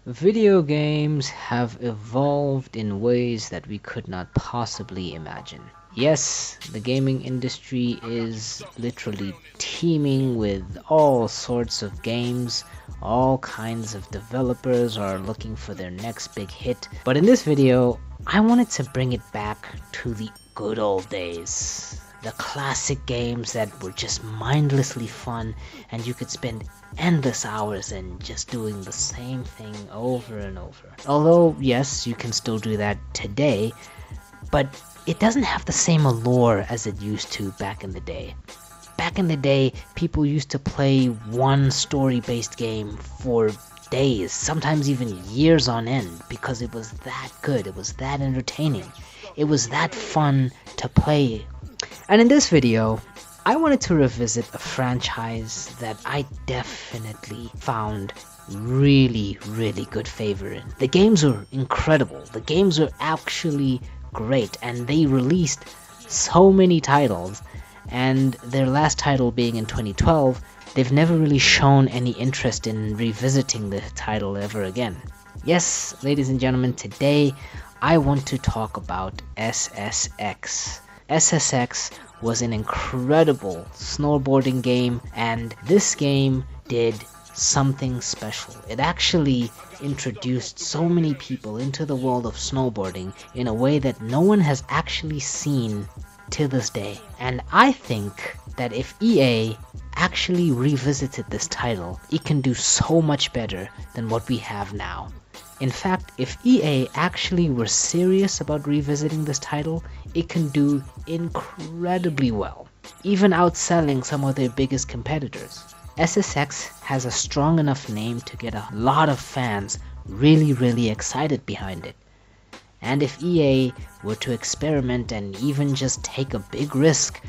Video games have evolved in ways that we could not possibly imagine. Yes, the gaming industry is literally teeming with all sorts of games. All kinds of developers are looking for their next big hit. But in this video, I wanted to bring it back to the good old days. The classic games that were just mindlessly fun and you could spend endless hours in just doing the same thing over and over. Although, yes, you can still do that today, but it doesn't have the same allure as it used to back in the day. Back in the day, people used to play one story-based game for days, sometimes even years on end, because it was that good, it was that entertaining, it was that fun to play. And in this video, I wanted to revisit a franchise that I definitely found really good favor in. The games are incredible, the games are actually great, and they released so many titles, and their last title being in 2012, they've never really shown any interest in revisiting the title ever again. Yes, ladies and gentlemen, today I want to talk about SSX. SSX was an incredible snowboarding game, and this game did something special. It actually introduced so many people into the world of snowboarding in a way that no one has actually seen to this day. And I think that if EA actually revisited this title, it can do so much better than what we have now. In fact, if EA actually were serious about revisiting this title, it can do incredibly well, even outselling some of their biggest competitors. SSX has a strong enough name to get a lot of fans really excited behind it. And if EA were to experiment and even just take a big risk,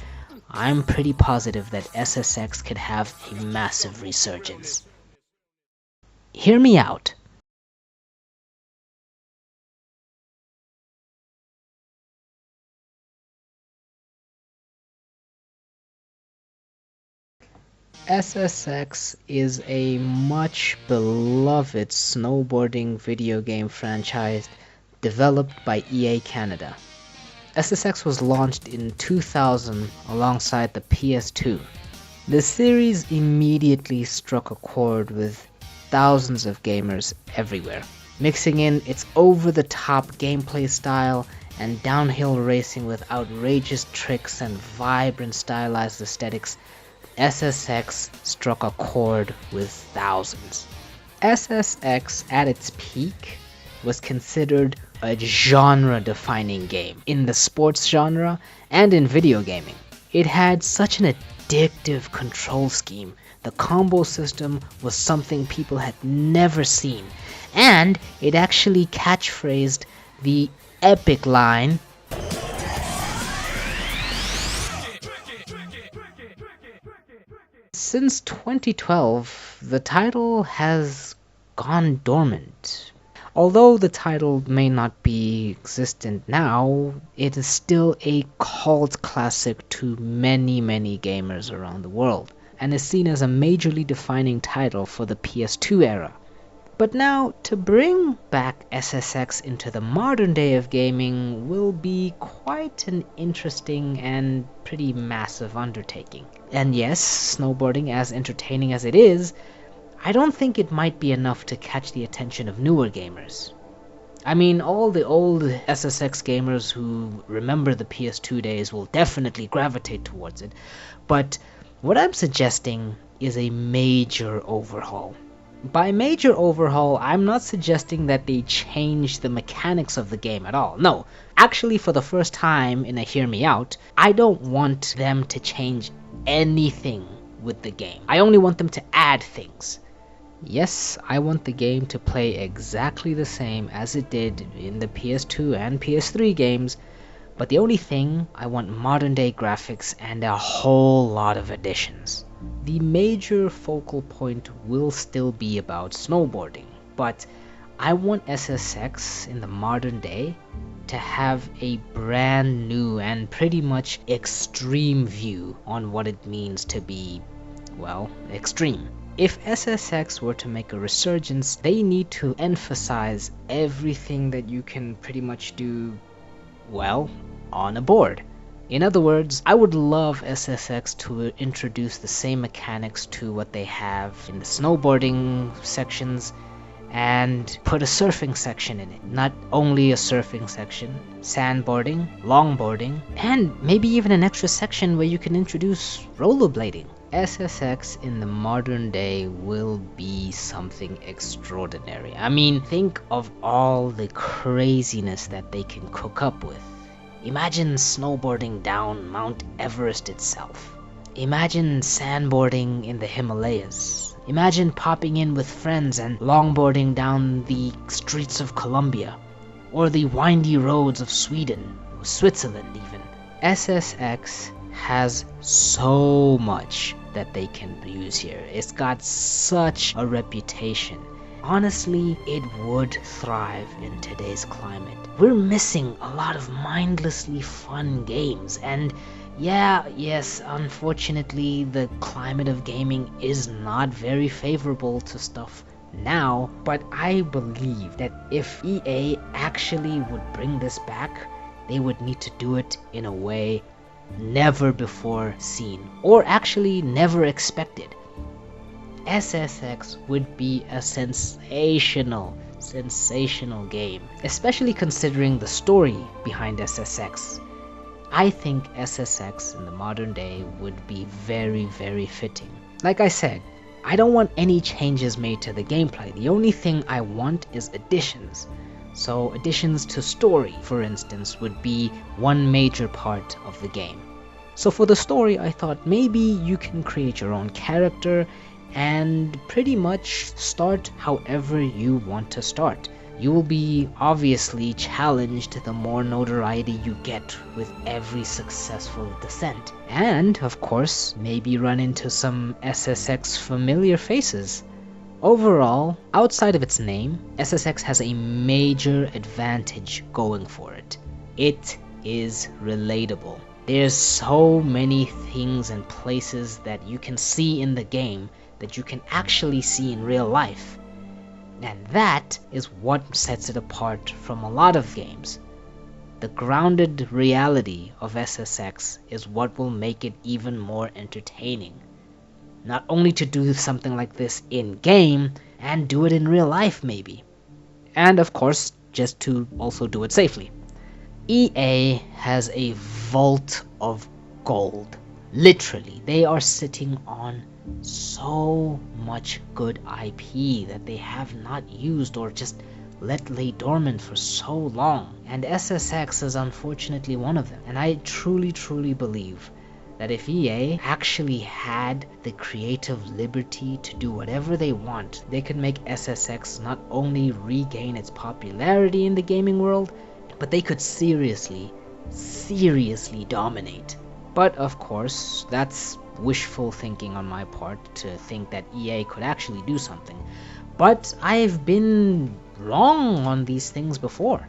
I'm pretty positive that SSX could have a massive resurgence. Hear me out. SSX is a much beloved snowboarding video game franchise developed by EA Canada. SSX was launched in 2000 alongside the PS2. The series immediately struck a chord with thousands of gamers everywhere. Mixing in its over-the-top gameplay style and downhill racing with outrageous tricks and vibrant stylized aesthetics, SSX struck a chord with thousands. SSX at its peak was considered a genre-defining game in the sports genre and in video gaming. It had such an addictive control scheme. The combo system was something people had never seen, and it actually catchphrased the epic line, since 2012, the title has gone dormant. Although the title may not be existent now, it is still a cult classic to many gamers around the world, and is seen as a majorly defining title for the PS2 era. But now, to bring back SSX into the modern day of gaming will be quite an interesting and pretty massive undertaking. And yes, snowboarding, as entertaining as it is, I don't think it might be enough to catch the attention of newer gamers. I mean, all the old SSX gamers who remember the PS2 days will definitely gravitate towards it, but what I'm suggesting is a major overhaul. By major overhaul, I'm not suggesting that they change the mechanics of the game at all. No, actually for the first time in a Hear Me Out, I don't want them to change anything with the game. I only want them to add things. Yes, I want the game to play exactly the same as it did in the PS2 and PS3 games, but the only thing, I want modern day graphics and a whole lot of additions. The major focal point will still be about snowboarding, but I want SSX in the modern day to have a brand new and pretty much extreme view on what it means to be, well, extreme. If SSX were to make a resurgence, they need to emphasize everything that you can pretty much do, well, on a board. In other words, I would love SSX to introduce the same mechanics to what they have in the snowboarding sections and put a surfing section in it. Not only a surfing section, sandboarding, longboarding, and maybe even an extra section where you can introduce rollerblading. SSX in the modern day will be something extraordinary. I mean, think of all the craziness that they can cook up with. Imagine snowboarding down Mount Everest itself. Imagine sandboarding in the Himalayas. Imagine popping in with friends and longboarding down the streets of Colombia, or the windy roads of Sweden, or Switzerland even. SSX has so much that they can use here. It's got such a reputation. Honestly, it would thrive in today's climate. We're missing a lot of mindlessly fun games, and yes, unfortunately, the climate of gaming is not very favorable to stuff now, but I believe that if EA actually would bring this back, they would need to do it in a way never before seen, or actually never expected. SSX would be a sensational game, especially considering the story behind SSX. I think SSX in the modern day would be very, very fitting. Like I said, I don't want any changes made to the gameplay. The only thing I want is additions. So additions to story, for instance, would be one major part of the game. So for the story, I thought maybe you can create your own character and pretty much start however you want to start. You will be obviously challenged the more notoriety you get with every successful descent. And, of course, maybe run into some SSX familiar faces. Overall, outside of its name, SSX has a major advantage going for it. It is relatable. There's so many things and places that you can see in the game that you can actually see in real life. And that is what sets it apart from a lot of games. The grounded reality of SSX is what will make it even more entertaining. Not only to do something like this in-game, and do it in real life maybe. And of course, just to also do it safely. EA has a vault of gold. Literally, they are sitting on so much good IP that they have not used or just let lay dormant for so long, and SSX is unfortunately one of them. And I truly believe that if EA actually had the creative liberty to do whatever they want, they could make SSX not only regain its popularity in the gaming world, but they could seriously dominate. But of course, that's wishful thinking on my part to think that EA could actually do something. But I've been wrong on these things before.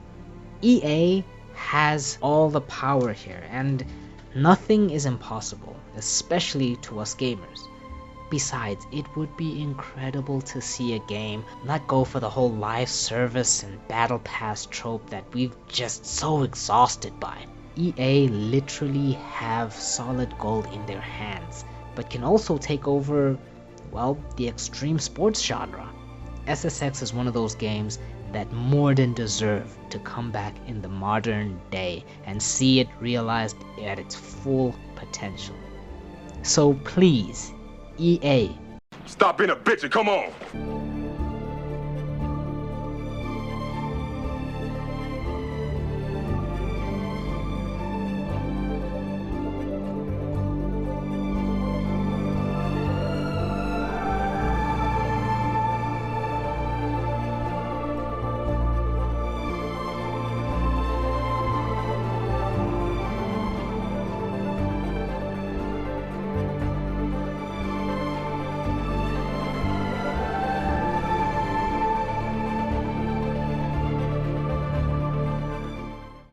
EA has all the power here, and nothing is impossible, especially to us gamers. Besides, it would be incredible to see a game not go for the whole live service and battle pass trope that we've just so exhausted by. EA literally have solid gold in their hands, but can also take over, well, the extreme sports genre. SSX is one of those games that more than deserve to come back in the modern day and see it realized at its full potential. So please, EA, stop being a bitch and come on!